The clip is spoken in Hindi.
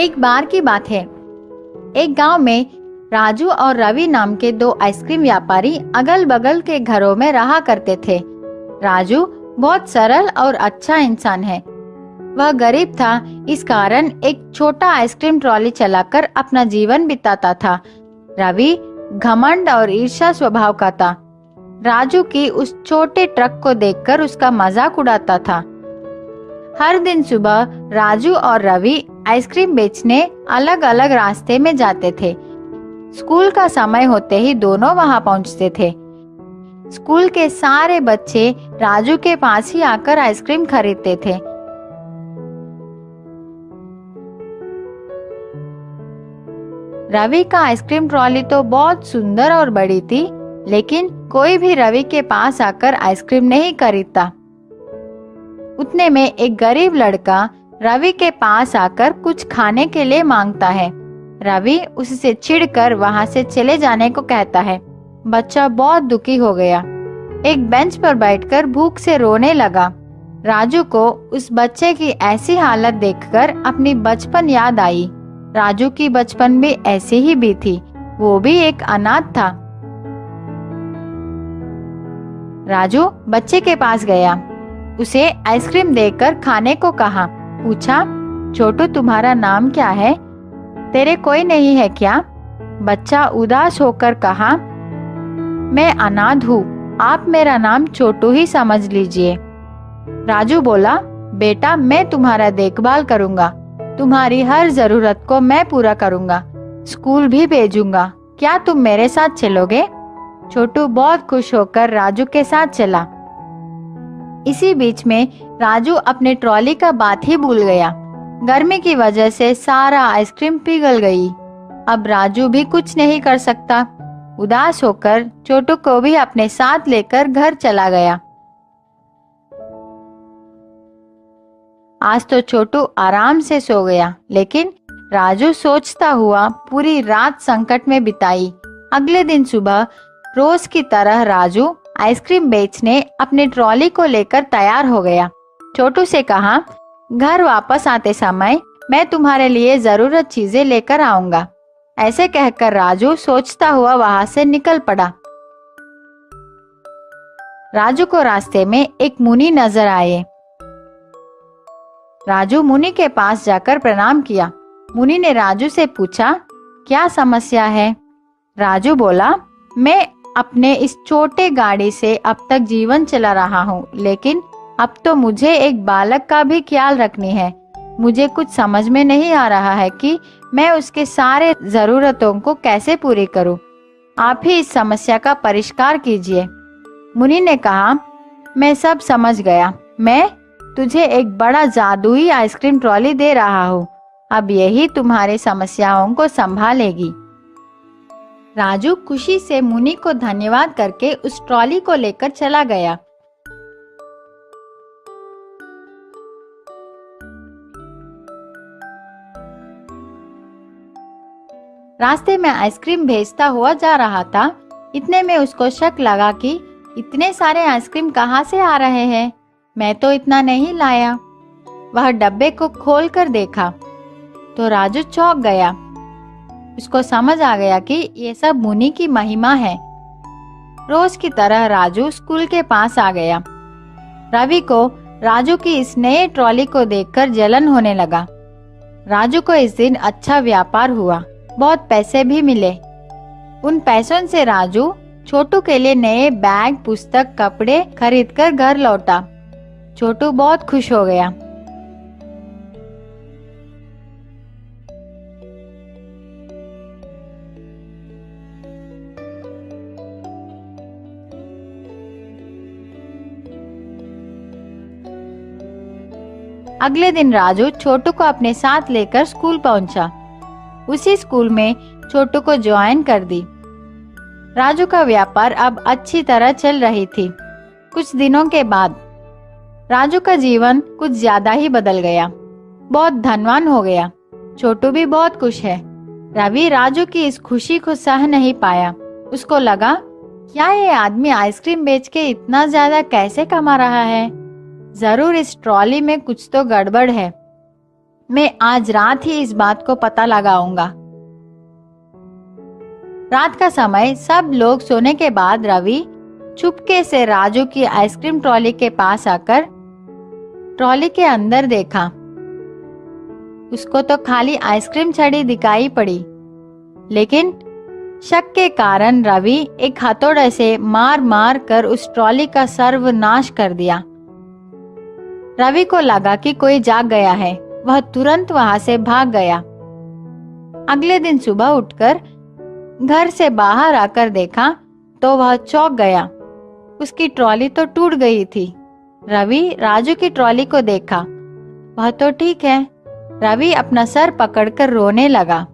एक बार की बात है। एक गांव में राजू और रवि नाम के दो आइसक्रीम व्यापारी अगल बगल के घरों में रहा करते थे। राजू बहुत सरल और अच्छा इंसान है। वह गरीब था, इस कारण एक छोटा आइसक्रीम ट्रॉली चलाकर अपना जीवन बिताता था। रवि घमंड और ईर्ष्या स्वभाव का था। राजू की उस छोटे ट्रक को देखकर उसका मजाक उड़ाता था। हर दिन सुबह राजू और रवि आइसक्रीम बेचने अलग अलग रास्ते में जाते थे। स्कूल का समय होते ही दोनों वहां पहुंचते थे। स्कूल के सारे बच्चे राजू के पास ही आकर आइसक्रीम खरीदते थे। रवि का आइसक्रीम ट्रॉली तो बहुत सुंदर और बड़ी थी, लेकिन कोई भी रवि के पास आकर आइसक्रीम नहीं खरीदता। उतने में एक गरीब लड़का रवि के पास आकर कुछ खाने के लिए मांगता है। रवि उससे चिढ़कर वहां से चले जाने को कहता है। बच्चा बहुत दुखी हो गया। एक बेंच पर बैठकर भूख से रोने लगा। राजू को उस बच्चे की ऐसी हालत देखकर अपनी बचपन याद आई। राजू की बचपन भी ऐसी ही भी थी, वो भी एक अनाथ था। राजू बच्चे के पास गया, उसे आइसक्रीम देकर खाने को कहा। पूछा, छोटू तुम्हारा नाम क्या है? तेरे कोई नहीं है क्या? बच्चा उदास होकर कहा, मैं अनाथ हूँ, आप मेरा नाम छोटू ही समझ लीजिए। राजू बोला, बेटा मैं तुम्हारा देखभाल करूंगा, तुम्हारी हर जरूरत को मैं पूरा करूंगा, स्कूल भी भेजूंगा, क्या तुम मेरे साथ चलोगे? छोटू बहुत खुश होकर राजू के साथ चला। इसी बीच में राजू अपने ट्रॉली का बात ही भूल गया। गर्मी की वजह से सारा आइसक्रीम पिघल गई। अब राजू भी कुछ नहीं कर सकता। उदास होकर छोटू को भी अपने साथ लेकर घर चला गया। आज तो छोटू आराम से सो गया, लेकिन राजू सोचता हुआ पूरी रात संकट में बिताई। अगले दिन सुबह रोज की तरह राजू आइसक्रीम बेचने अपनी ट्रॉली को लेकर तैयार हो गया। छोटू से कहा, घर वापस आते समय मैं तुम्हारे लिए जरूरत चीजें लेकर आऊंगा। ऐसे कहकर राजू सोचता हुआ वहां से निकल पड़ा। राजू को रास्ते में एक मुनि नजर आए। राजू मुनि के पास जाकर प्रणाम किया। मुनि ने राजू से पूछा, क्या समस्या है? राजू बोला, मैं अपने इस छोटे गाड़ी से अब तक जीवन चला रहा हूँ, लेकिन अब तो मुझे एक बालक का भी ख्याल रखनी है। मुझे कुछ समझ में नहीं आ रहा है कि मैं उसके सारे जरूरतों को कैसे पूरी करूँ। आप ही इस समस्या का परिष्कार कीजिए। मुनि ने कहा, मैं सब समझ गया। मैं तुझे एक बड़ा जादुई आइसक्रीम ट्रॉली दे रहा हूँ। अब यही तुम्हारी समस्याओं को संभालेगी। राजू खुशी से मुनि को धन्यवाद करके उस ट्रॉली को लेकर चला गया। रास्ते में आइसक्रीम भेजता हुआ जा रहा था। इतने में उसको शक लगा कि इतने सारे आइसक्रीम कहाँ से आ रहे हैं? मैं तो इतना नहीं लाया। वह डब्बे को खोलकर देखा तो राजू चौंक गया। उसको समझ आ गया कि ये सब मुनि की महिमा है। रोज की तरह राजू स्कूल के पास आ गया। रवि को राजू की इस नए ट्रॉली को देखकर जलन होने लगा। राजू को इस दिन अच्छा व्यापार हुआ, बहुत पैसे भी मिले। उन पैसों से राजू छोटू के लिए नए बैग, पुस्तक, कपड़े खरीदकर घर लौटा। छोटू बहुत खुश हो गया। अगले दिन राजू छोटू को अपने साथ लेकर स्कूल पहुंचा। उसी स्कूल में छोटू को ज्वाइन कर दी। राजू का व्यापार अब अच्छी तरह चल रही थी। कुछ दिनों के बाद राजू का जीवन कुछ ज्यादा ही बदल गया। बहुत धनवान हो गया। छोटू भी बहुत खुश है। रवि राजू की इस खुशी को सह नहीं पाया। उसको लगा, क्या ये आदमी आइसक्रीम बेच के इतना ज्यादा कैसे कमा रहा है? जरूर इस ट्रॉली में कुछ तो गड़बड़ है। मैं आज रात ही इस बात को पता लगाऊंगा। रात का समय सब लोग सोने के बाद रवि चुपके से राजू की आइसक्रीम ट्रॉली के पास आकर ट्रॉली के अंदर देखा। उसको तो खाली आइसक्रीम छड़ी दिखाई पड़ी, लेकिन शक के कारण रवि एक हथौड़े से मार मार कर उस ट्रॉली का सर्वनाश कर दिया। रवि को लगा कि कोई जाग गया है। वह तुरंत वहां से भाग गया। अगले दिन सुबह उठकर घर से बाहर आकर देखा तो वह चौंक गया। उसकी ट्रॉली तो टूट गई थी। रवि राजू की ट्रॉली को देखा, वह तो ठीक है। रवि अपना सर पकड़कर रोने लगा।